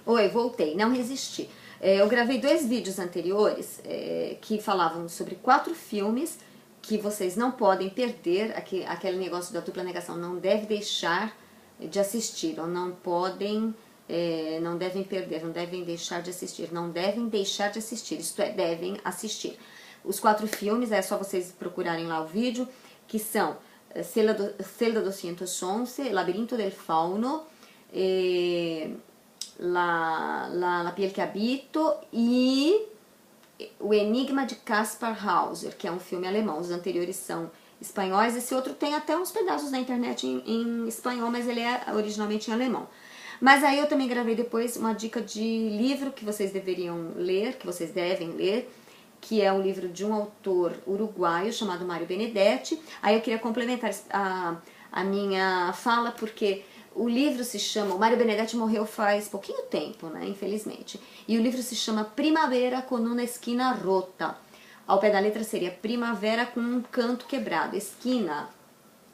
Oi, voltei, não resisti. Eu gravei 2 vídeos anteriores que falavam sobre 4 filmes que vocês não podem perder, aquele negócio da dupla negação, não deve deixar de assistir, ou não podem, não devem perder, não devem deixar de assistir, não devem deixar de assistir, isto é, devem assistir. Os 4 filmes, é só vocês procurarem lá o vídeo, que são Celda 211, Labirinto del Fauno, La Piel que Habito e O Enigma de Caspar Hauser, que é um filme alemão. Os anteriores são espanhóis. Esse outro tem até uns pedaços na internet em espanhol, mas ele é originalmente em alemão. Mas aí eu também gravei depois uma dica de livro que vocês deveriam ler, que vocês devem ler, que é um livro de um autor uruguaio chamado Mário Benedetti. Aí eu queria complementar a minha fala, porque o livro se chama... O Mário Benedetti morreu faz pouquinho tempo, né, infelizmente. E o livro se chama Primavera con una esquina rota. Ao pé da letra seria Primavera com um canto quebrado. Esquina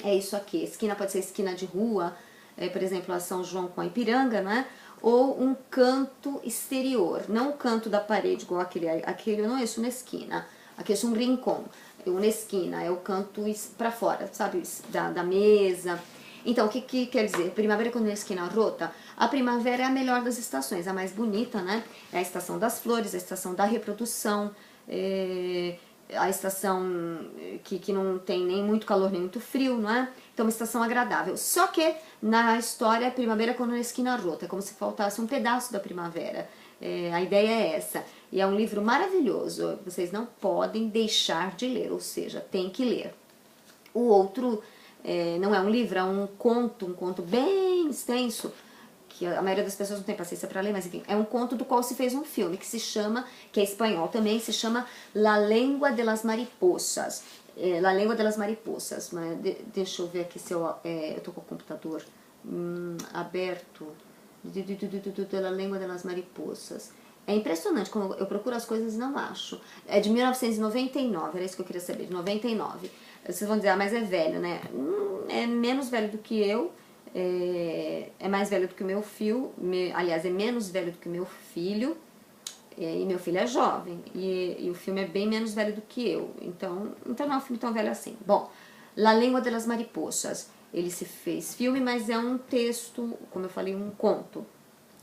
é isso aqui. Esquina pode ser esquina de rua, por exemplo, a São João com a Ipiranga, né? Ou um canto exterior, não o canto da parede, igual aquele não é isso, na esquina. Aqui é um rincón. Uma esquina é o canto para fora, sabe? Da mesa. Então, o que quer dizer? Primavera com uma esquina rota. A primavera é a melhor das estações, a mais bonita, né? É a estação das flores, a estação da reprodução, a estação que não tem nem muito calor nem muito frio, não é? Então, uma estação agradável. Só que na história, primavera com uma esquina rota, é como se faltasse um pedaço da primavera. A ideia é essa. E é um livro maravilhoso, vocês não podem deixar de ler, ou seja, tem que ler. O outro não é um livro, é um conto bem extenso, que a maioria das pessoas não tem paciência para ler, mas enfim, é um conto do qual se fez um filme, que se chama, que é espanhol também, se chama La Lengua de las Mariposas. La Lengua de las Mariposas, mas deixa eu ver aqui se eu tô com o computador aberto. La Lengua de las Mariposas. É impressionante, como eu procuro as coisas e não acho. É de 1999, era isso que eu queria saber, de 99. Vocês vão dizer, mas é velho, né? É menos velho do que eu, é mais velho do que o meu filho, aliás, é menos velho do que o meu filho, e meu filho é jovem, e o filme é bem menos velho do que eu, então não é um filme tão velho assim. Bom, La Lengua de las Mariposas, ele se fez filme, mas é um texto, como eu falei, um conto.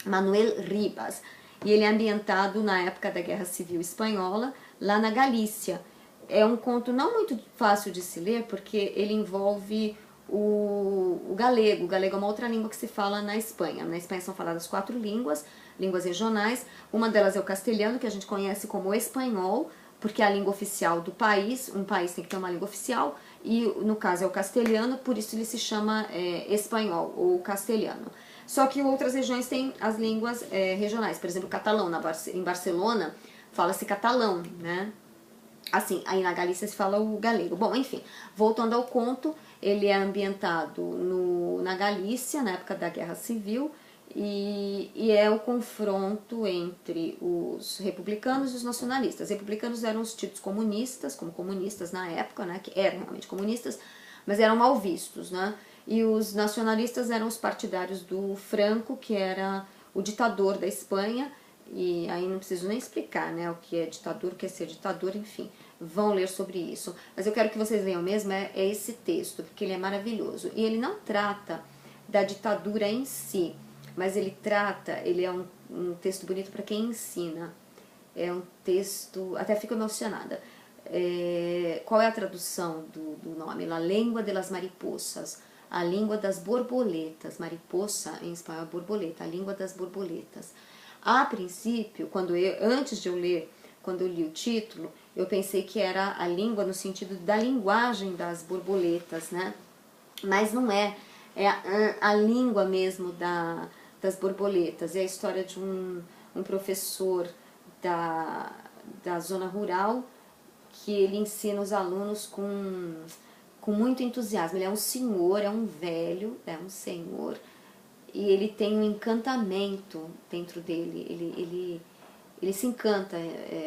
Manuel Ribas, e ele é ambientado na época da Guerra Civil Espanhola, lá na Galícia. É um conto não muito fácil de se ler, porque ele envolve o galego. O galego é uma outra língua que se fala na Espanha. Na Espanha são faladas 4 línguas regionais. Uma delas é o castelhano, que a gente conhece como espanhol, porque é a língua oficial do país. Um país tem que ter uma língua oficial, e no caso é o castelhano, por isso ele se chama espanhol ou castelhano. Só que outras regiões têm as línguas regionais, por exemplo, o catalão. Em Barcelona fala-se catalão, né? Assim, aí na Galícia se fala o galego. Bom, enfim, voltando ao conto, ele é ambientado na Galícia, na época da Guerra Civil, e é o confronto entre os republicanos e os nacionalistas. Os republicanos eram os tidos comunistas, como comunistas na época, né, que eram realmente comunistas, mas eram mal vistos, né? E os nacionalistas eram os partidários do Franco, que era o ditador da Espanha, e aí não preciso nem explicar, né, o que é ditador, o que é ser ditador, enfim, vão ler sobre isso. Mas eu quero que vocês leiam mesmo, esse texto, porque ele é maravilhoso. E ele não trata da ditadura em si, mas ele é um texto bonito para quem ensina. É um texto, até fico emocionada. Qual é a tradução do nome? La Lengua de las Mariposas. A língua das borboletas. Mariposa em espanhol é borboleta, a língua das borboletas. A princípio, antes de eu ler, quando eu li o título, eu pensei que era a língua no sentido da linguagem das borboletas, né? Mas não é. É a língua mesmo das borboletas. É a história de um professor da zona rural, que ele ensina os alunos com muito entusiasmo. Ele é um senhor, é um velho, é um senhor, e ele tem um encantamento dentro dele. Ele se encanta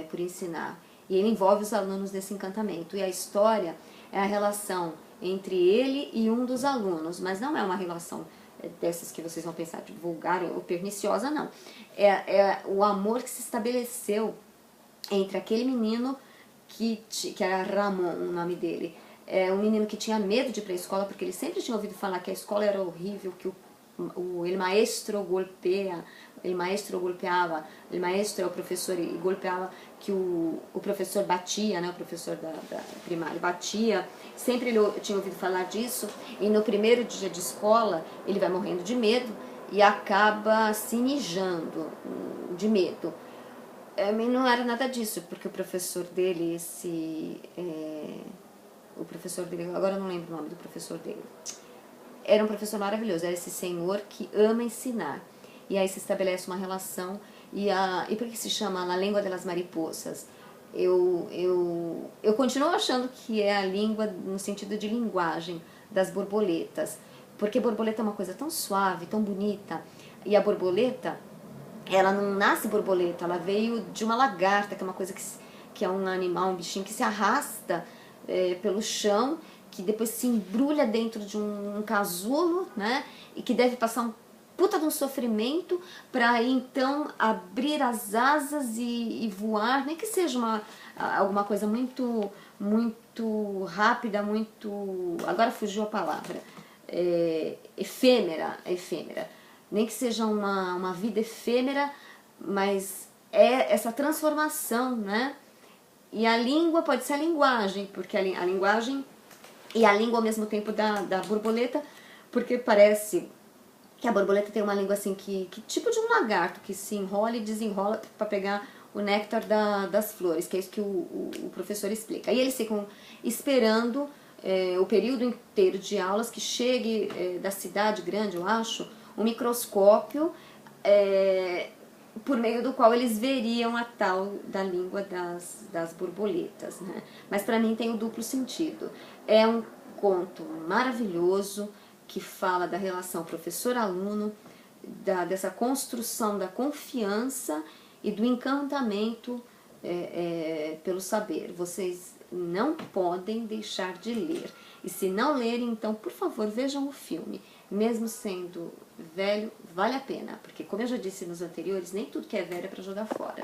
por ensinar, e ele envolve os alunos nesse encantamento. E a história é a relação entre ele e um dos alunos, mas não é uma relação dessas que vocês vão pensar de vulgar ou perniciosa, não. É o amor que se estabeleceu entre aquele menino que era Ramon, o nome dele. É um menino que tinha medo de ir para a escola, porque ele sempre tinha ouvido falar que a escola era horrível, que el maestro golpea, el maestro golpeava, el maestro é o professor e golpeava, que o professor batia, né, o professor da primária batia. Sempre ele tinha ouvido falar disso, e no primeiro dia de escola ele vai morrendo de medo e acaba se mijando de medo. Não era nada disso, porque o professor dele, o professor dele, agora eu não lembro o nome do professor dele, era um professor maravilhoso, era esse senhor que ama ensinar. E aí se estabelece uma relação, e por que se chama La Língua de las Mariposas? Eu continuo achando que é a língua no sentido de linguagem das borboletas, porque borboleta é uma coisa tão suave, tão bonita, e a borboleta, ela não nasce borboleta, ela veio de uma lagarta, que é uma coisa que é um animal, um bichinho que se arrasta pelo chão, que depois se embrulha dentro de um casulo, né? E que deve passar um puta de um sofrimento para então abrir as asas e voar, nem que seja alguma coisa muito rápida, agora fugiu a palavra, efêmera, nem que seja uma vida efêmera, mas é essa transformação, né? E a língua pode ser a linguagem, porque a linguagem e a língua ao mesmo tempo da borboleta, porque parece que a borboleta tem uma língua assim que tipo de um lagarto, que se enrola e desenrola para pegar o néctar das flores, que é isso que o professor explica. Aí eles ficam esperando o período inteiro de aulas que chegue da cidade grande, eu acho, um microscópio por meio do qual eles veriam a tal da língua das borboletas, né? Mas para mim tem o duplo sentido. É um conto maravilhoso que fala da relação professor-aluno, dessa construção da confiança e do encantamento pelo saber. Vocês não podem deixar de ler. E se não lerem, então, por favor, vejam o filme. Mesmo sendo velho, vale a pena. Porque, como eu já disse nos anteriores, nem tudo que é velho é para jogar fora.